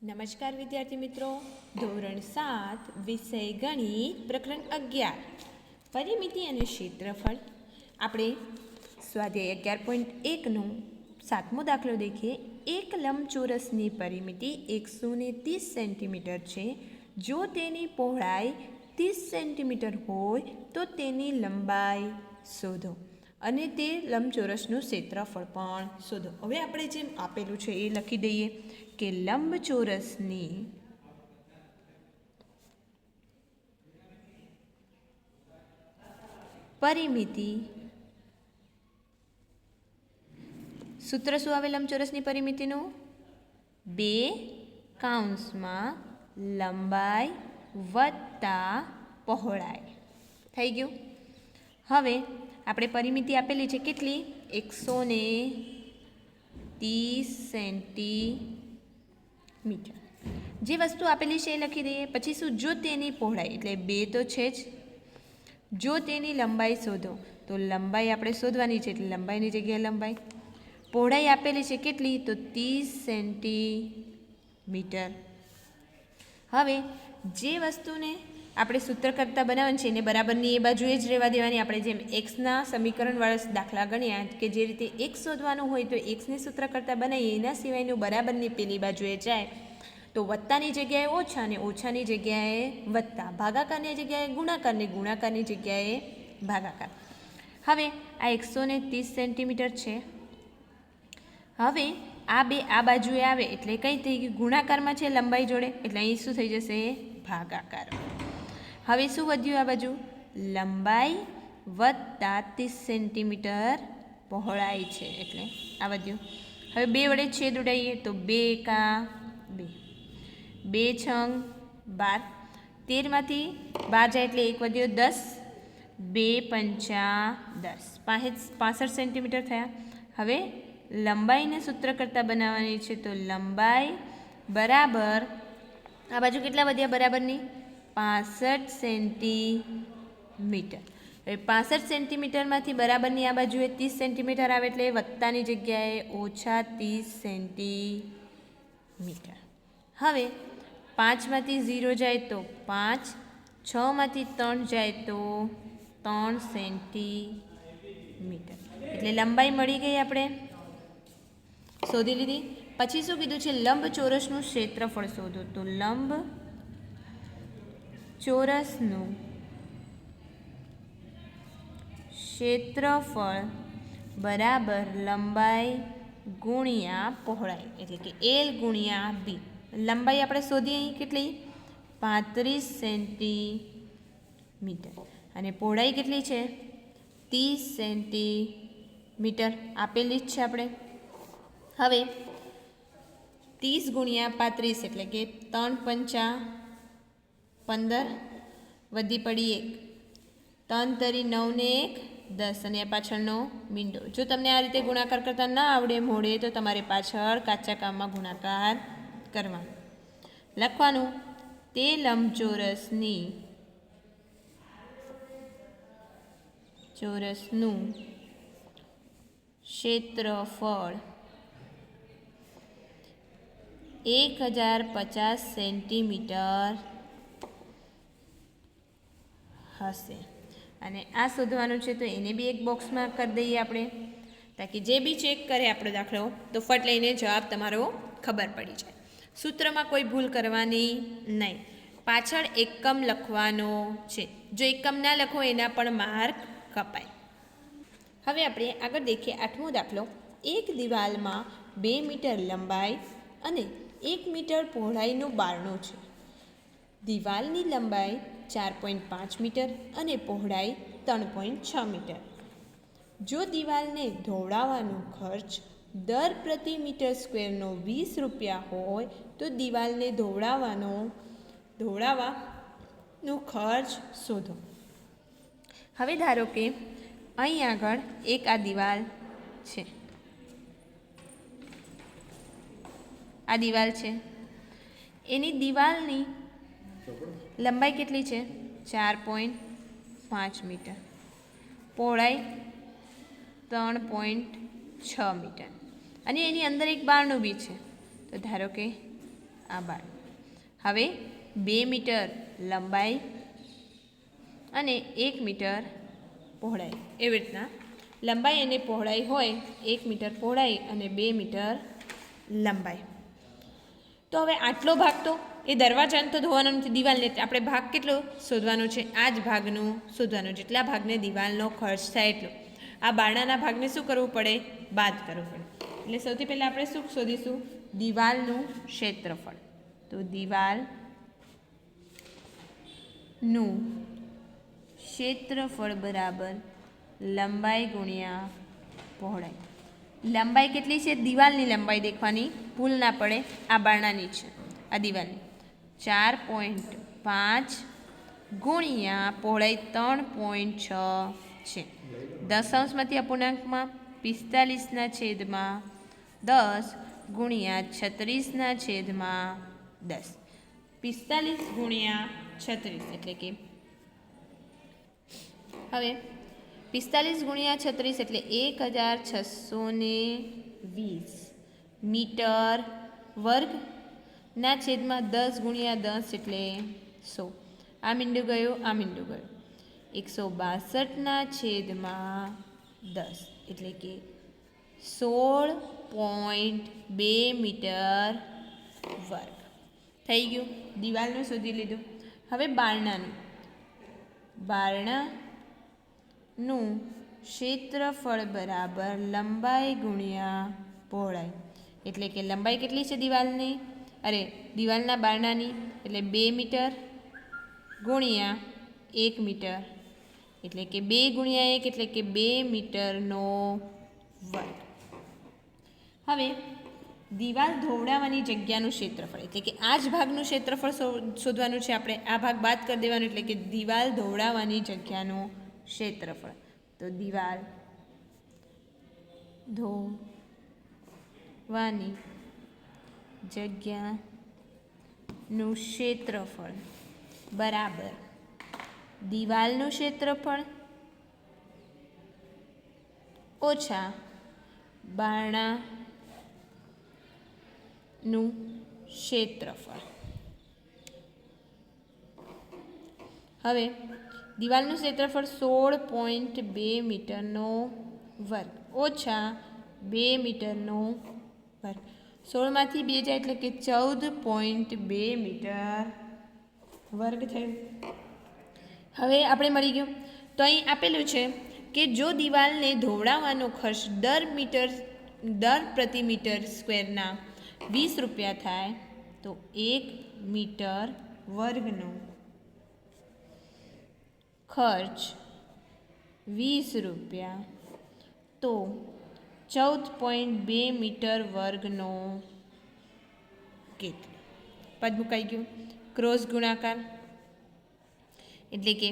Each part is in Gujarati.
નમસ્કાર વિદ્યાર્થી મિત્રો, ધોરણ 7 વિષય ગણિત પ્રકરણ 11 પરિમિતિ અને ક્ષેત્રફળ. આપણે સ્વાધ્યાય 11.1નો 7મો દાખલો દેખીએ. એક લંબચોરસની પરિમિતિ 130 સેન્ટીમીટર છે. જો તેની પહોળાઈ 30 સેન્ટીમીટર હોય તો તેની લંબાઈ શોધો અને તે લંબચોરસનું ક્ષેત્રફળ પણ શોધો. હવે આપણે જેમ આપેલું છે એ લખી દઈએ કે લંબચોરસની પરિમિતિ, સૂત્ર શું આવે લંબચોરસની પરિમિતિનું? 2 લંબાઈ વત્તા પહોળાઈ. થઈ ગયું. હવે આપણે પરિમિતિ આપેલી છે કેટલી? 130 સેન્ટીમીટર. જે વસ્તુ આપેલી છે એ લખી દઈએ. પછી શું? જો તેની પહોળાઈ, એટલે 2 તો છે જ. જો તેની લંબાઈ શોધો, તો લંબાઈ આપણે શોધવાની છે, એટલે લંબાઈની જગ્યાએ લંબાઈ. પહોળાઈ આપેલી છે કેટલી? તો 30 સેન્ટીમીટર. હવે જે વસ્તુને આપણે સૂત્ર કરતાં બનાવવાની છે એને બરાબરની એ બાજુએ જ રહેવા દેવાની. આપણે જેમ એક્સના સમીકરણવાળા દાખલા ગણ્યા કે જે રીતે એક્સ શોધવાનું હોય તો એક્સને સૂત્ર કરતાં બનાવીએ, એના સિવાયનું બરાબરની પેલી બાજુએ જાય તો વત્તાની જગ્યાએ ઓછા અને ઓછાની જગ્યાએ વત્તા, ભાગાકારની જગ્યાએ ગુણાકાર ને ગુણાકારની જગ્યાએ ભાગાકાર. હવે આ 130 સેન્ટીમીટર છે. હવે આ બે આ બાજુએ આવે એટલે કઈ થઈ ગયું? ગુણાકારમાં છે લંબાઈ જોડે, એટલે અહીં શું થઈ જશે? ભાગાકાર. હવે શું વધ્યું આ બાજુ? લંબાઈ વત્તા 30 સેન્ટીમીટર પહોળાઈ છે, એટલે આ વધ્યું. હવે 2 વડે છેદ ઉડાવીએ તો 2 એકા 2, 2 છંગ 12, 13માંથી 12 જાય એટલે 1 વધ્યો 10, 2 પંચા 10, 65 સેન્ટીમીટર થયા. હવે લંબાઈને સૂત્ર કરતાં બનાવવાની છે, તો લંબાઈ બરાબર આ બાજુ કેટલા વધ્યા બરાબરની? 65 સેન્ટીમીટર. હવે 65 સેન્ટીમીટરમાંથી બરાબરની આ બાજુએ 30 સેન્ટીમીટર આવે એટલે વત્તાની જગ્યાએ ઓછા 30 સેન્ટીમીટર. હવે 5માંથી 0 જાય તો 5, 6માંથી 3 જાય તો 3 સેન્ટીમીટર. એટલે લંબાઈ મળી ગઈ, આપણે શોધી લીધી. પછી શું કીધું છે? લંબચોરસનું ક્ષેત્રફળ શોધો. તો લંબચોરસનું ક્ષેત્રફળ બરાબર લંબાઈ ગુણ્યા પહોળાઈ, એટલે કે L ગુણ્યા B. લંબાઈ આપણે શોધીએ અહીં કેટલી? 35 સેન્ટીમીટર અને પહોળાઈ કેટલી છે? 30 સેન્ટીમીટર આપેલી જ છે આપણે. હવે 30 ગુણ્યા 35 એટલે કે 3 પંચા 15, વધી પડી 1, 3 તરી 9 ને 1 10 અને પાછળનો મીંડો. જો તમને આ રીતે ગુણાકાર કરતા ના આવડે મોડે તો તમારે પાછળ કાચા કામમાં ગુણાકાર કરવાનો. લખવાનું તે લંબચોરસનું ક્ષેત્રફળ 1050 સેન્ટીમીટર હશે. અને આ શોધવાનું છે તો એને બી એક બોક્સમાં કરી દઈએ આપણે, તાકી જે બી ચેક કરે આપણો દાખલો તો ફટ લઈને જવાબ તમારો ખબર પડી જાય. સૂત્રમાં કોઈ ભૂલ કરવાની નહીં. પાછળ એકમ લખવાનો છે. જો એકમ ના લખો એના પણ માર્ક કપાય. હવે આપણે આગળ દેખીએ 8મો દાખલો. એક દિવાલમાં 2 મીટર લંબાઈ અને 1 મીટર પહોળાઈનું બારણું છે. દિવાલની લંબાઈ 4.5 મીટર અને પહોળાઈ 3.6 મીટર. જો દિવાલને ધોવડાવવાનો ખર્ચ દર પ્રતિ મીટર સ્ક્વેરનો 20 રૂપિયા હોય તો દિવાલને ધોવડાવવાનો ખર્ચ શોધો. હવે ધારો કે અહીં આગળ એક આ દિવાલ છે, આ દિવાલ છે. એની દિવાલની લંબાઈ કેટલી છે? 4.5 મીટર, પહોળાઈ 3.6 મીટર અને એની અંદર એક બારણું બી છે. તો ધારો કે આ બાર. હવે 2 મીટર લંબાઈ અને 1 મીટર પહોળાઈ, એવી રીતના લંબાઈ અને પહોળાઈ હોય 1 મીટર પહોળાઈ અને 2 મીટર લંબાઈ. તો હવે આટલો ભાગ તો એ દરવાજાને તો ધોવાનો નથી, દિવાલને આપણે ભાગ કેટલો શોધવાનો છે, આ જ ભાગનું શોધવાનું, જેટલા ભાગને દિવાલનો ખર્ચ થાય એટલો. આ બારણાના ભાગને શું કરવું પડે, બાદ કરવું પડે. એટલે સૌથી પહેલાં આપણે શું શોધીશું, દિવાલનું ક્ષેત્રફળ. તો દિવાલનું ક્ષેત્રફળ બરાબર લંબાઈ ગુણ્યા પહોળાઈ. લંબાઈ કેટલી છે, દિવાલની લંબાઈ દેખવાની ભૂલ ના પડે, આ બારણાની છે, આ દિવાલની 4.5 ગુણ્યા પહોળાઈ 3.6 છે. દશાંશમાંથી અપૂર્ણાંકમાં 45/10 ગુણ્યા 36/10. 45 ગુણ્યા 36 એટલે કે હવે 45 ગુણ્યા 36 એટલે 1620 મીટર વર્ગ ના છેદમાં 10 ગુણ્યા 10 એટલે 100. આ મીંડું ગયું, આ મીંડું ગયું. 162/10 એટલે કે 16.2 મીટર વર્ગ થઈ ગયું. દિવાલનું શોધી લીધું. હવે બારણાનું ક્ષેત્રફળ બરાબર લંબાઈ ગુણ્યા પહોળાઈ. એટલે કે લંબાઈ કેટલી છે દિવાલની, દિવાલના બારણાની, એટલે 2 મીટર ગુણ્યા 1 મીટર, એટલે કે 2 ગુણ્યા 1 એટલે કે 2 મીટરનો વર્ગ. હવે દિવાલ ધોવડાવવાની જગ્યાનું ક્ષેત્રફળ, એટલે કે આ જ ભાગનું ક્ષેત્રફળ શોધવાનું છે આપણે. આ ભાગ બાદ કરી દેવાનું, એટલે કે દિવાલ ધોવડાવવાની જગ્યાનું ક્ષેત્રફળ. તો દિવાલ ધોવાની જગ્યાનું ક્ષેત્રફળ બરાબર દિવાલનું ક્ષેત્રફળ ઓછા બારણાનું ક્ષેત્રફળ. હવે દિવાલનું ક્ષેત્રફળ 16.2 મીટરનો વર્ગ ઓછા 2 મીટરનો વર્ગ. 16માંથી 2 જાય એટલે કે 14.2 મીટર વર્ગ થયું. હવે આપણે મળી ગયું. તો અહીં આપેલું છે કે જો દિવાલને ધોવડાવવાનો ખર્ચ દર પ્રતિ મીટર સ્ક્વેરના 20 રૂપિયા થાય તો 1 મીટર વર્ગનો ખર્ચ 20 રૂપિયા, તો 14.2 મીટર વર્ગનો કેટલો? પદ મુકાઈ ગયું, ક્રોસ ગુણાકાર, એટલે કે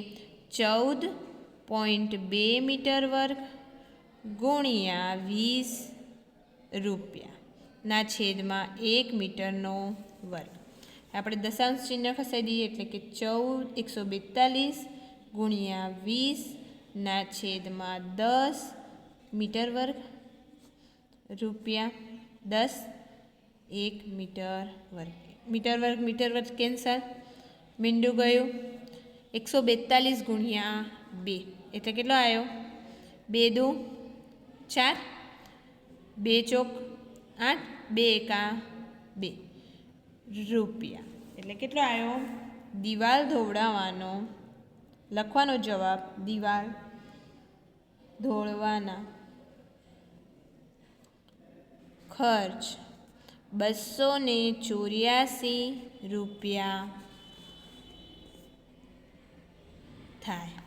14.2 મીટર વર્ગ ગુણ્યા 20 રૂપિયાના છેદમાં 1 મીટરનો વર્ગ. આપણે દશાંશ ચિહ્ન ખસાઈ દઈએ, એટલે કે 142 ગુણ્યા 20 છેદમાં 10 મીટર વર્ગ રૂપિયા 10 1 મીટર વર્ગ. મીટર વર્ગ કેન્સલ, મીંડું ગયું. 142 ગુણ્યા 2 એટલે કેટલો આવ્યો? 2 દુ 4, 2 ચોક 8, 2 એકા 2 રૂપિયા. એટલે કેટલો આવ્યો? દિવાલ ધોવડાવવાનો લખવાનો જવાબ, દિવાલ ધોળવાના ખર્ચ 284 રૂપિયા થાય.